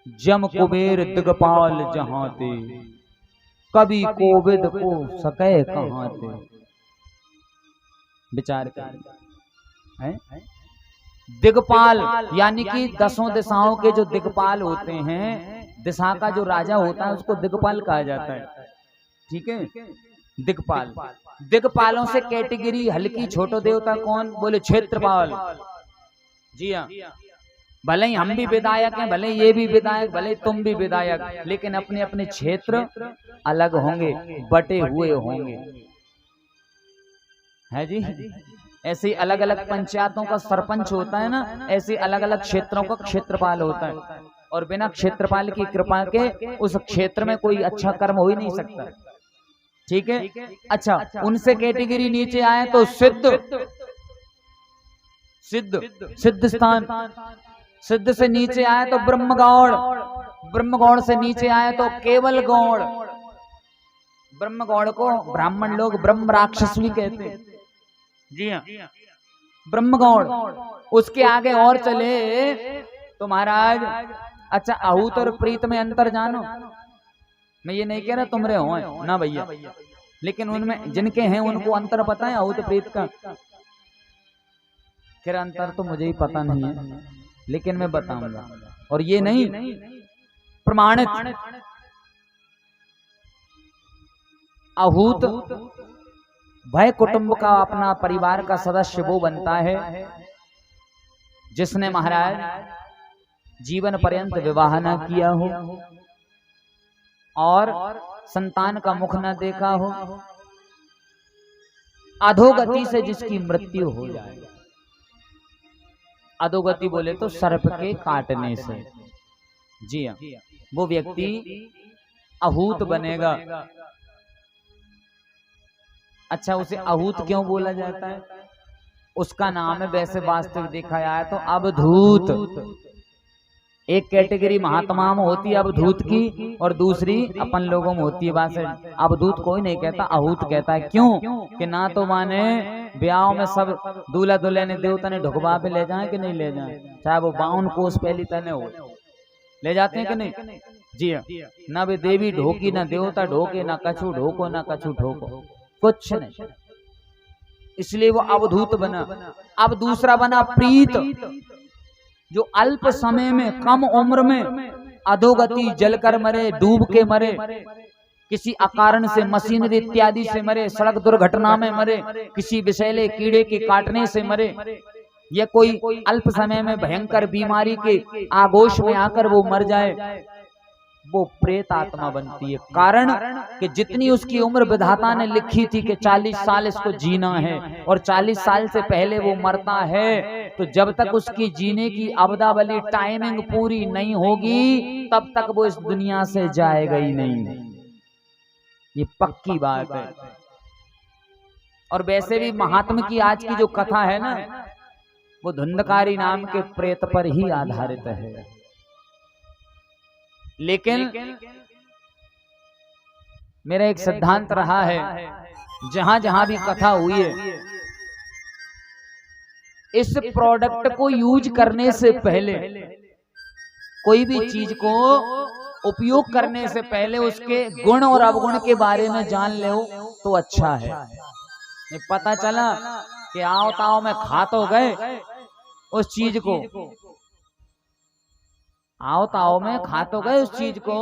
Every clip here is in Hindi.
जम कुबेर दिगपाल जहां ते, कभी कोविद को सके कहां ते। विचार करें, दिगपाल यानी कि 10 दिशाओं के जो दिगपाल होते हैं, दिशा का जो राजा होता है उसको दिगपाल कहा जाता है। ठीक है, दिगपाल। दिगपालों से कैटेगरी हल्की, छोटो देवता कौन? बोले क्षेत्रपाल। जी हाँ, भले ही हम भी विधायक हैं, भले ये भी विधायक, भले तुम भी विधायक, लेकिन अपने अपने क्षेत्र अलग होंगे, बटे हुए होंगे, है जी। ऐसे अलग अलग पंचायतों का सरपंच होता है ना, ऐसे अलग अलग क्षेत्रों का क्षेत्रपाल होता है। और बिना क्षेत्रपाल की कृपा के उस क्षेत्र में कोई अच्छा कर्म हो ही नहीं सकता। ठीक है, अच्छा, उनसे कैटेगरी नीचे आए तो सिद्ध, सिद्ध सिद्ध स्थान। सिद्ध से नीचे आए तो ब्रह्मगौड़, ब्रह्मगौड़ से नीचे आए तो केवल गौड़। ब्रह्मगौड़ को ब्राह्मण लोग ब्रह्म राक्षस भी कहते हैं। जी हाँ, ब्रह्मगौड़। उसके आगे और चले तो महाराज, अच्छा, आहूत और प्रीत में अंतर जानो। मैं ये नहीं कह रहा तुमरे हो ना भैया, लेकिन उनमें जिनके हैं उनको अंतर पता है आहूत प्रीत का। फिर अंतर तो मुझे ही पता नहीं है, लेकिन मैं बताऊंगा, और ये नहीं प्रमाणित। आहूत भय कुटुंब का, अपना परिवार का सदस्य वो बनता है जिसने महाराज जीवन पर्यंत विवाह न किया हो और संतान का मुख न देखा हो, अधोगति से जिसकी मृत्यु हो जाए। अधोगति बोले तो सर्प के काटने से। जी हाँ, वो व्यक्ति आहूत बनेगा। अच्छा, उसे आहूत क्यों बोला जाता है? उसका नाम है, वैसे वास्तविक देखा जाए तो अवधूत। एक कैटेगरी महात्मा में होती है अवधूत की, और दूसरी अपन लोगों में होती है वैसे। अवधूत कोई नहीं कहता, आहूत कहता है। क्यों कि ना तो माने ब्याह में सब दूल्हा दुल्हन देवता ने ढुकवा पे ले जाए कि नहीं ले जाए, चाहे वो 52 कोस पहली तने हो, ले जाते हैं कि नहीं? जी हाँ, ना वे देवी ढोकी, ना देवता ढोके, ना कछु ढोको, ना कछु ठोको, कुछ नहीं। इसलिए वो अवधूत बना। अब दूसरा बना प्रीत, जो अल्प समय में, कम उम्र में अधोगति, जलकर मरे, डूब के मरे, किसी अकारण से, मशीनरी इत्यादि से मरे, सड़क दुर्घटना में मरे, किसी विषैले कीड़े के काटने से मरे, या कोई अल्प समय में भयंकर बीमारी के आगोश में आकर वो मर जाए, वो प्रेत आत्मा बनती है। कारण कि जितनी उसकी उम्र विधाता ने लिखी थी कि 40 साल इसको जीना है, और 40 साल से पहले वो मरता है, तो जब तक उसकी जीने की अब्दावली टाइमिंग पूरी नहीं होगी, तब तक वो इस दुनिया से जाएगा ही नहीं। ये पक्की बात है। और वैसे भी महात्मा की आज की जो कथा है ना, वो धुंधकारी नाम के प्रेत पर ही आधारित है। लेकिन मेरा एक सिद्धांत रहा है, जहां जहां भी कथा हुई है, इस प्रोडक्ट को यूज करने से पहले, कोई भी चीज को उपयोग करने से पहले उसके गुण और अवगुण के बारे में जान लो तो अच्छा है। पता चला कि आओ ताओ में खा तो गए उस चीज को, आओ ताओ में खा तो गए उस चीज को,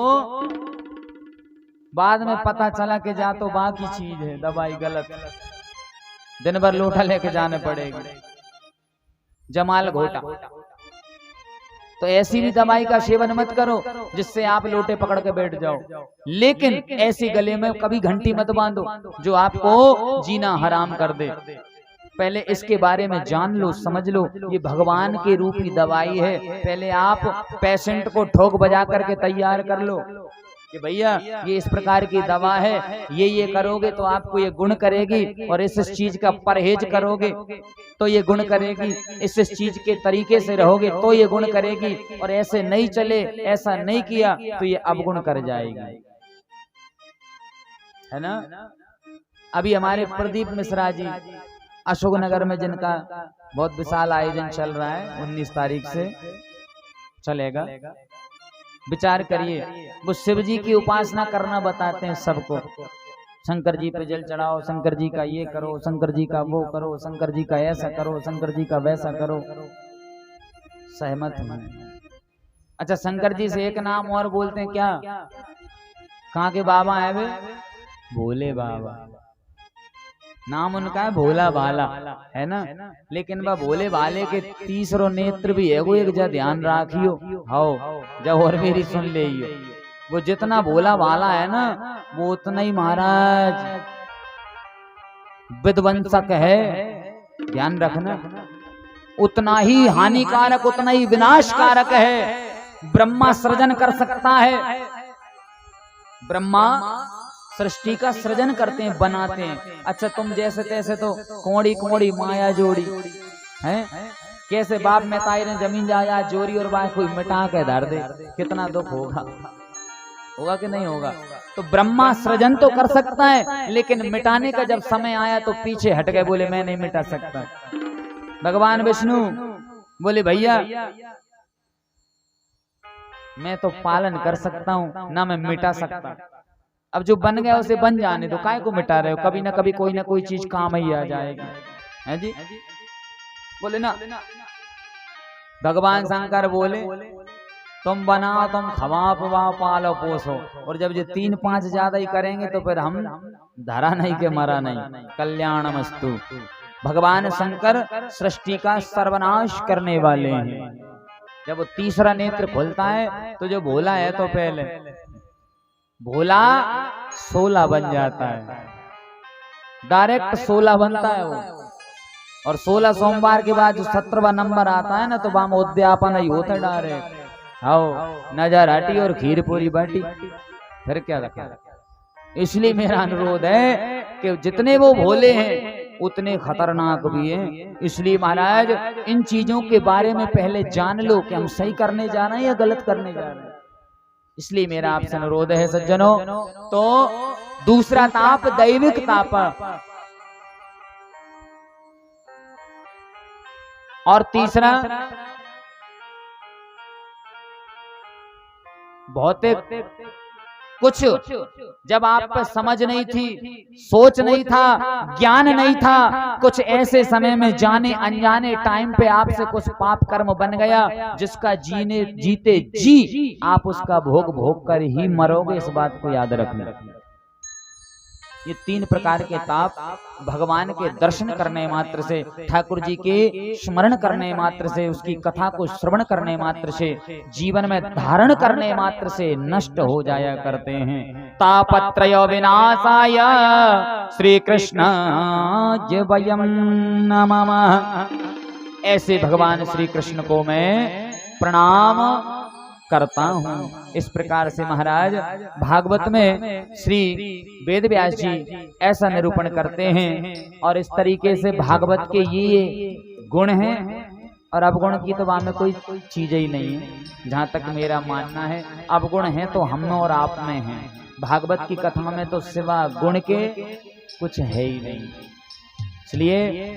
बाद में पता चला कि जा तो बाकी चीज है, दवाई गलत, दिन भर लोटा लेके जाने पड़ेगी, जमाल घोटा। तो ऐसी भी दवाई का सेवन मत करो जिससे आप लोटे पकड़ के बैठ जाओ, लेकिन ऐसी गले में कभी घंटी मत बांधो जो आपको जीना हराम कर दे। पहले इसके बारे में जान लो, समझ लो, ये भगवान के रूपी दवाई है। पहले आप पेशेंट को ठोक बजा करके तैयार कर लो कि भैया ये इस प्रकार की दवा है, ये करोगे तो आपको ये गुण करेगी, और इस चीज का परहेज करोगे तो ये गुण करेगी, इस चीज के तरीके से रहोगे तो ये गुण करेगी, और ऐसे नहीं चले, ऐसा नहीं किया तो ये अवगुण कर जाएगी, है ना। अभी हमारे प्रदीप मिश्रा जी अशोकनगर में, जिनका बहुत विशाल आयोजन चल रहा है, 19 तारीख से चलेगा, विचार करिए, वो शिव जी की उपासना करना बताते हैं सबको। शंकर जी पे जल चढ़ाओ, शंकर जी का ये करो, शंकर जी का वो करो, शंकर जी का ऐसा करो, शंकर जी का वैसा करो। सहमत हैं? अच्छा, शंकर जी से एक नाम और बोलते हैं क्या? कहाँ के बाबा है वे? भोले बाबा। नाम उनका है भोला भाला, है ना? लेकिन वह भोले भाले के तीसरो नेत्र भी है, वो एक जा ध्यान राखियो। हाओ जब और मेरी सुन ले, वो जितना भोला भाला है ना, वो उतना ही महाराज विध्वंसक है। ध्यान रखना, उतना ही हानिकारक, उतना ही विनाशकारक है। ब्रह्मा सृजन कर सकता है, ब्रह्मा सृष्टि का सृजन करते हैं, बनाते हैं। अच्छा, तुम जैसे तैसे तो कोड़ी कोड़ी माया जोड़ी है, कैसे बाप में ताई ने जमीन जायदाद जोड़ी और बाप कोई मिटा के धर दे, कितना दुख होगा, होगा कि नहीं होगा? तो ब्रह्मा सृजन तो कर सकता है, लेकिन मिटाने का जब समय आया तो पीछे हट गए, बोले मैं नहीं मिटा सकता। भगवान विष्णु बोले भैया मैं तो पालन कर सकता हूं ना, मैं मिटा सकता। अब जो बन गया उसे बन जाने दो, काय को मिटा रहे हो? कभी ना कभी कोई ना कोई चीज काम ही आ जाएगी, है जी? बोले ना, भगवान शंकर बोले तुम बनाओ, तुम खवा पवाओ, पालो पोसो, और जब ये 3-5 ज्यादा ही करेंगे तो फिर हम धरा नहीं के मरा नहीं। कल्याणमस्तु। भगवान शंकर सृष्टि का सर्वनाश करने वाले हैं। जब वो तीसरा नेत्र खुलता है तो जो भोला है, तो पहले भोला 16 बन जाता है, डायरेक्ट 16 बनता है वो। और 16 सोमवार के बाद जो 17वां नंबर आता है ना, तो वहां उद्यापन ही होता है डायरेक्ट। आओ नजर हटी और खीर पूरी बाटी, फिर क्या रखा। इसलिए मेरा अनुरोध है कि जितने वो भोले हैं उतने खतरनाक भी हैं। इसलिए महाराज इन चीजों के बारे में पहले जान लो कि हम सही करने जा रहे हैं या गलत करने जा रहे हैं। इसलिए मेरा आपसे अनुरोध है सज्जनों। तो दूसरा ताप दैविक ताप, और तीसरा भौतिक। कुछ जब आप पर समझ नहीं थी, सोच नहीं था, ज्ञान नहीं था, कुछ ऐसे समय में जाने अनजाने टाइम पे आपसे कुछ पाप कर्म बन गया, जिसका जीते जी आप उसका भोग कर ही मरोगे। इस बात को याद रखना। ये 3 प्रकार के ताप भगवान के दर्शन करने मात्र से, ठाकुर जी के स्मरण करने मात्र से, उसकी कथा को श्रवण करने मात्र से, जीवन में धारण करने मात्र से नष्ट हो जाया करते हैं। तापत्रय विनाशाय श्री कृष्ण वयं नमः। ऐसे भगवान श्री कृष्ण को मैं प्रणाम करता हूँ। इस प्रकार से महाराज भागवत में श्री वेद व्यास जी ऐसा निरूपण करते हैं। और इस तरीके से भागवत के ये गुण हैं, और अवगुण की तो वहां में कोई चीज ही नहीं है। जहां तक मेरा मानना है, अवगुण है तो हम में और आप में है। भागवत की कथा में तो सिवा गुण के कुछ है ही नहीं। इसलिए